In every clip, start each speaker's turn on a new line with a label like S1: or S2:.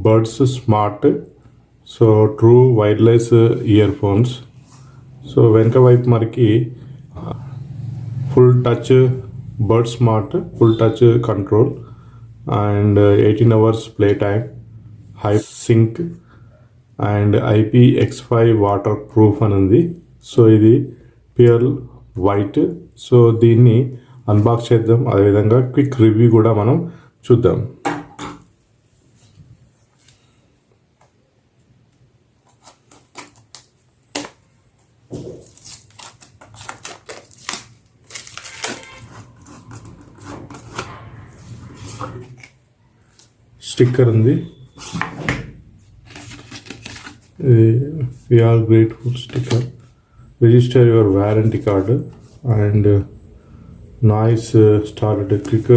S1: Birds smart so true wireless ear phones. So వెనక వైపు మనకి full touch bird smart full touch control and 18 hours play time, high sync and IPX5 waterproof అని ఉంది. So ఇది pure white. So దీన్ని unbox చేద్దాం, అదేవిధంగా quick review కూడా మనం చూద్దాం. స్టిక్కర్ ఉంది, we are grateful sticker, register your warranty card and noise start click.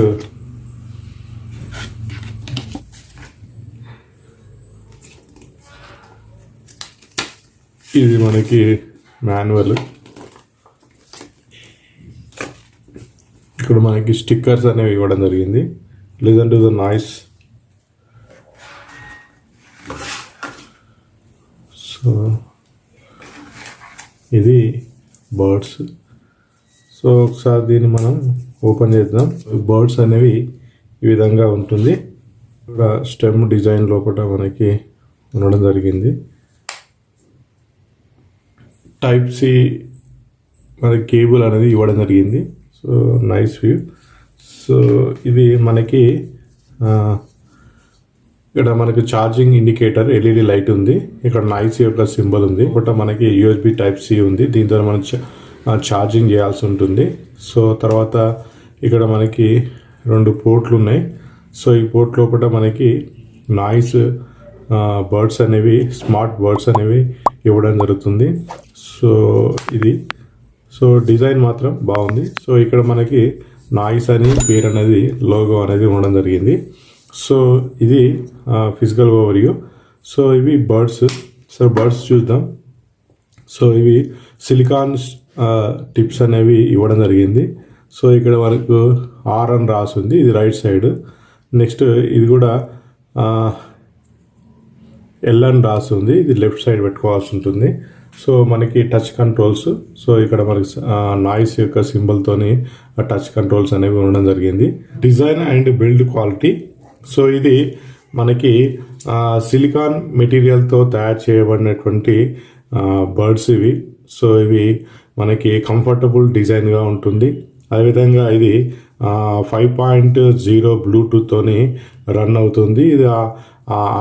S1: ఇది మనకి మాన్యువల్. ఇక్కడ మనకి స్టిక్కర్స్ అనేవి ఇవ్వడం జరిగింది. Listen to the noise. So ఇది బర్డ్స్. సో ఒకసారి దీన్ని మనం ఓపెన్ చేద్దాం. బర్డ్స్ అనేవి ఈ విధంగా ఉంటుంది. ఇక్కడ స్టెమ్ డిజైన్ లోపల మనకి ఉండడం జరిగింది. టైప్ సి మనకి కేబుల్ అనేది ఇవ్వడం జరిగింది. So nice view. సో ఇది మనకి ఇక్కడ మనకు ఛార్జింగ్ ఇండికేటర్ LED లైట్ ఉంది. ఇక్కడ నాయిస్ యొక్క సింబల్ ఉంది. ఒకటి మనకి USB టైప్ సి ఉంది, దీంతో మనం ఛార్జింగ్ చేయాల్సి ఉంటుంది. సో తర్వాత ఇక్కడ మనకి 2 పోర్ట్లు ఉన్నాయి. సో ఈ పోర్ట్ లోపల మనకి నాయిస్ బర్డ్స్ అనేవి స్మార్ట్ బర్డ్స్ అనేవి ఇవ్వడం జరుగుతుంది. సో ఇది సో డిజైన్ మాత్రం బాగుంది. సో ఇక్కడ మనకి నాయిస్ అని పేరు అనేది లోగో అనేది ఉండడం జరిగింది. సో ఇది ఫిజికల్ ఓవర్వ్యూ. సో ఇవి బర్డ్స్. సో బర్డ్స్ చూద్దాం. సో ఇవి సిలికాన్ టిప్స్ అనేవి ఇవ్వడం జరిగింది. సో ఇక్కడ వరకు R అని రాసింది, ఇది రైట్ సైడ్. నెక్స్ట్ ఇది కూడా L అని రాస్తుంది, ఇది లెఫ్ట్ సైడ్ పెట్టుకోవాల్సి ఉంటుంది. సో మనకి టచ్ కంట్రోల్స్. సో ఇక్కడ మనకి నాయిస్ యొక్క సింబల్తోని టచ్ కంట్రోల్స్ అనేవి ఉండడం జరిగింది. Design and build quality. So ఇది మనకి సిలికాన్ మెటీరియల్తో తయారు చేయబడినటువంటి బర్డ్స్ ఇవి. సో ఇవి మనకి కంఫర్టబుల్ డిజైన్గా ఉంటుంది. అదేవిధంగా ఇది 5.0 బ్లూటూత్తోని రన్ అవుతుంది. ఇది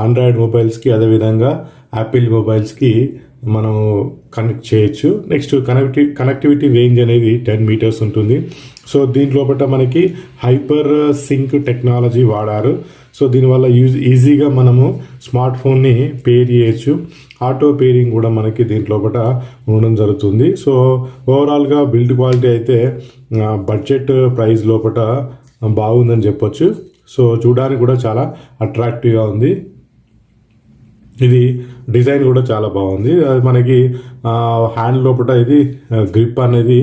S1: ఆండ్రాయిడ్ మొబైల్స్కి అదేవిధంగా యాపిల్ మొబైల్స్కి మనం కనెక్ట్ చేయొచ్చు. నెక్స్ట్ కనెక్టివిటీ రేంజ్ అనేది 10 meters ఉంటుంది. సో దీంట్లోపట మనకి హైపర్ సింక్ టెక్నాలజీ వాడారు. సో దీనివల్ల ఈజీగా మనము స్మార్ట్ ఫోన్ని పేర్ చేయొచ్చు. ఆటో పేరింగ్ కూడా మనకి దీంట్లోపట ఉండడం జరుగుతుంది. సో ఓవరాల్గా బిల్డ్ క్వాలిటీ అయితే బడ్జెట్ ప్రైస్ లోపట బాగుందని చెప్పొచ్చు. సో చూడడానికి కూడా చాలా అట్రాక్టివ్గా ఉంది. ఇది డిజైన్ కూడా చాలా బాగుంది. మనకి హ్యాండ్ లోపల ఇది గ్రిప్ అనేది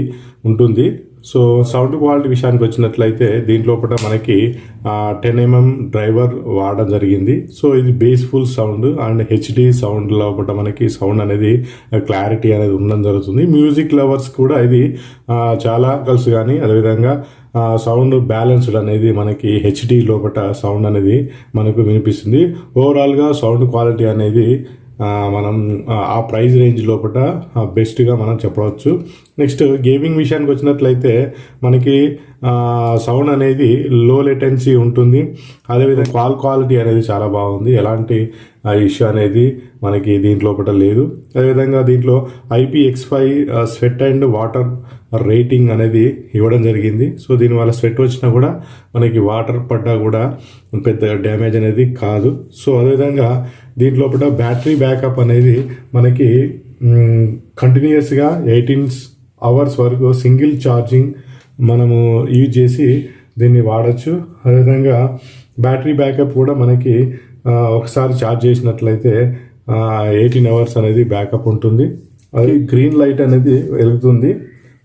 S1: ఉంటుంది. సో సౌండ్ క్వాలిటీ విషయానికి వచ్చినట్లయితే దీంట్లోపల మనకి 10 mm డ్రైవర్ వాడడం జరిగింది. సో ఇది బేస్ఫుల్ సౌండ్ అండ్ HD సౌండ్ లోపల మనకి సౌండ్ అనేది క్లారిటీ అనేది ఉండడం జరుగుతుంది. మ్యూజిక్ లవర్స్ కూడా ఇది చాలా కల్స్ కానీ అదేవిధంగా సౌండ్ బ్యాలెన్స్డ్ అనేది మనకి HD లోపల సౌండ్ అనేది మనకు వినిపిస్తుంది. ఓవరాల్గా సౌండ్ క్వాలిటీ అనేది మనం ఆ ప్రైస్ రేంజ్ లోపల బెస్ట్గా మనం చెప్పవచ్చు. నెక్స్ట్ గేమింగ్ విషయానికి వచ్చినట్లయితే మనకి సౌండ్ అనేది లో లేటెన్సీ ఉంటుంది. అదేవిధంగా కాల్ క్వాలిటీ అనేది చాలా బాగుంది. ఎలాంటి ఇష్యూ అనేది మనకి దీంట్లోపల లేదు. అదేవిధంగా దీంట్లో IPX5 sweat and water rating అనేది ఇవ్వడం జరిగింది. సో దీనివల్ల స్వెట్ వచ్చినా కూడా మనకి వాటర్ పడ్డా కూడా పెద్ద డ్యామేజ్ అనేది కాదు. సో అదేవిధంగా దీంట్లోపల బ్యాటరీ బ్యాకప్ అనేది మనకి కంటిన్యూస్గా 18 hours వరకు సింగిల్ ఛార్జింగ్ మనము యూజ్ చేసి దీన్ని వాడచ్చు. అదేవిధంగా బ్యాటరీ బ్యాకప్ కూడా మనకి ఒకసారి ఛార్జ్ చేసినట్లయితే 18 hours అనేది బ్యాకప్ ఉంటుంది. అది గ్రీన్ లైట్ అనేది వెలుగుతుంది.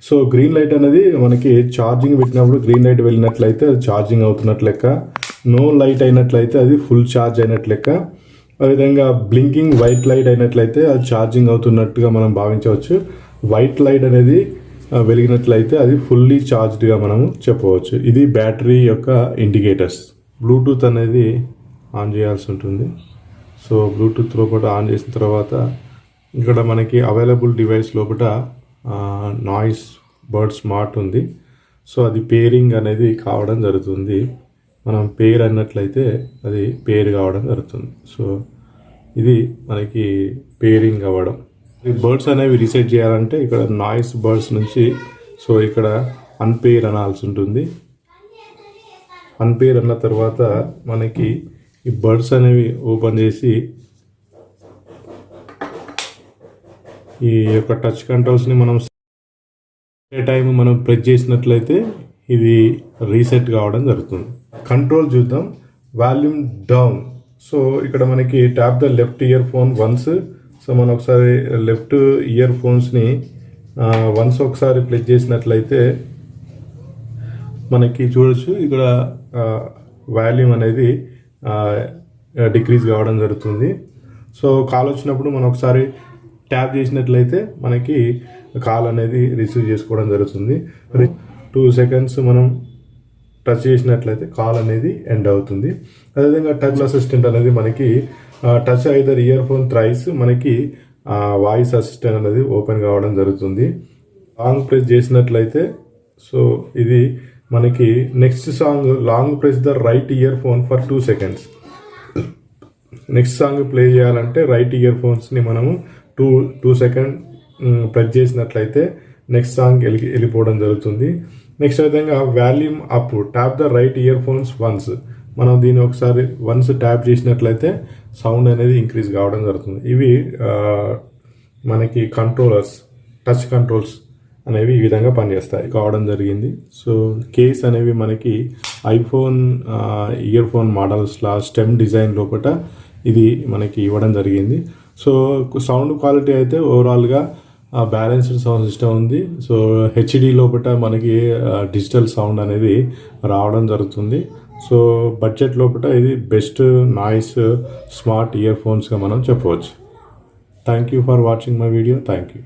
S1: సో గ్రీన్ లైట్ అనేది మనకి ఛార్జింగ్ పెట్టినప్పుడు గ్రీన్ లైట్ వెళ్ళినట్లయితే అది ఛార్జింగ్ అవుతున్నట్లు లెక్క. నో లైట్ అయినట్లయితే అది ఫుల్ ఛార్జ్ అయినట్లు లెక్క. అదేవిధంగా బ్లింకింగ్ వైట్ లైట్ అయినట్లయితే అది ఛార్జింగ్ అవుతున్నట్టుగా మనం భావించవచ్చు. వైట్ లైట్ అనేది వెలిగినట్లయితే అది ఫుల్లీ ఛార్జ్డ్గా మనము చెప్పవచ్చు. ఇది బ్యాటరీ యొక్క ఇండికేటర్స్. బ్లూటూత్ అనేది ఆన్ చేయాల్సి ఉంటుంది. సో బ్లూటూత్ లోపల ఆన్ చేసిన తర్వాత ఇక్కడ మనకి అవైలబుల్ డివైస్ లోపల నాయిస్ బర్డ్ స్మార్ట్ ఉంది. సో అది పేరింగ్ అనేది కావడం జరుగుతుంది. మనం పేర్ అన్నట్లయితే అది పేర్ కావడం జరుగుతుంది. సో ఇది మనకి పేరింగ్ అవ్వడం. ఈ బర్డ్స్ అనేవి రీసెట్ చేయాలంటే ఇక్కడ నాయిస్ బర్డ్స్ నుంచి సో ఇక్కడ అన్పేర్ అనాల్సి ఉంటుంది. అన్పేర్ అన్న తర్వాత మనకి ఈ బర్డ్స్ అనేవి ఓపెన్ చేసి ఈ యొక్క టచ్ కంట్రోల్స్ని మనం టైం మనం ప్రెస్ చేసినట్లయితే ఇది రీసెట్ కావడం జరుగుతుంది. కంట్రోల్ చూద్దాం. Volume down. సో ఇక్కడ మనకి tap the left ear phone once. So మనం ఒకసారి లెఫ్ట్ ఇయర్ ఫోన్స్ని వన్స్ ఒకసారి ప్రెస్ చేసినట్లయితే మనకి చూడొచ్చు ఇక్కడ వాల్యూమ్ అనేది డిక్రీజ్ కావడం జరుగుతుంది. సో కాల్ వచ్చినప్పుడు మనం ఒకసారి ట్యాప్ చేసినట్లయితే మనకి కాల్ అనేది రిసీవ్ చేసుకోవడం జరుగుతుంది. 2 seconds మనం టచ్ చేసినట్లయితే కాల్ అనేది ఎండ్ అవుతుంది. అదేవిధంగా టచ్ అసిస్టెంట్ అనేది మనకి touch either year phone thrice మనకి వాయిస్ అసిస్టెంట్ అనేది ఓపెన్ కావడం జరుగుతుంది. లాంగ్ ప్రెస్ చేసినట్లయితే సో ఇది మనకి next song long press the right year phone for 2 seconds. Next song play చేయాలంటే రైట్ ఇయర్ ఫోన్స్ని మనము 2 seconds ప్రెస్ చేసినట్లయితే నెక్స్ట్ సాంగ్ వెళ్ళిపోవడం జరుగుతుంది. నెక్స్ట్ విధంగా volume up. Tap the right ear phones once. మనం దీన్ని ఒకసారి వన్స్ ట్యాప్ చేసినట్లయితే సౌండ్ అనేది ఇంక్రీజ్ కావడం జరుగుతుంది. ఇవి మనకి కంట్రోలర్స్, టచ్ కంట్రోల్స్ అనేవి ఈ విధంగా పనిచేస్తాయి కావడం జరిగింది. సో కేస్ అనేవి మనకి ఐఫోన్ ఇయర్ ఫోన్ మోడల్స్లా స్టెమ్ డిజైన్ లోపల ఇది మనకి ఇవ్వడం జరిగింది. సో సౌండ్ క్వాలిటీ అయితే ఓవరాల్గా బ్యాలెన్స్డ్ సౌండ్ సిస్టమ్ ఉంది. సో హెచ్డి లోపల మనకి డిజిటల్ సౌండ్ అనేది రావడం జరుగుతుంది. సో బడ్జెట్ లోపల ఇది బెస్ట్ నాయిస్ స్మార్ట్ ఇయర్ ఫోన్స్గా మనం చెప్పవచ్చు. Thank you for watching my video. Thank you.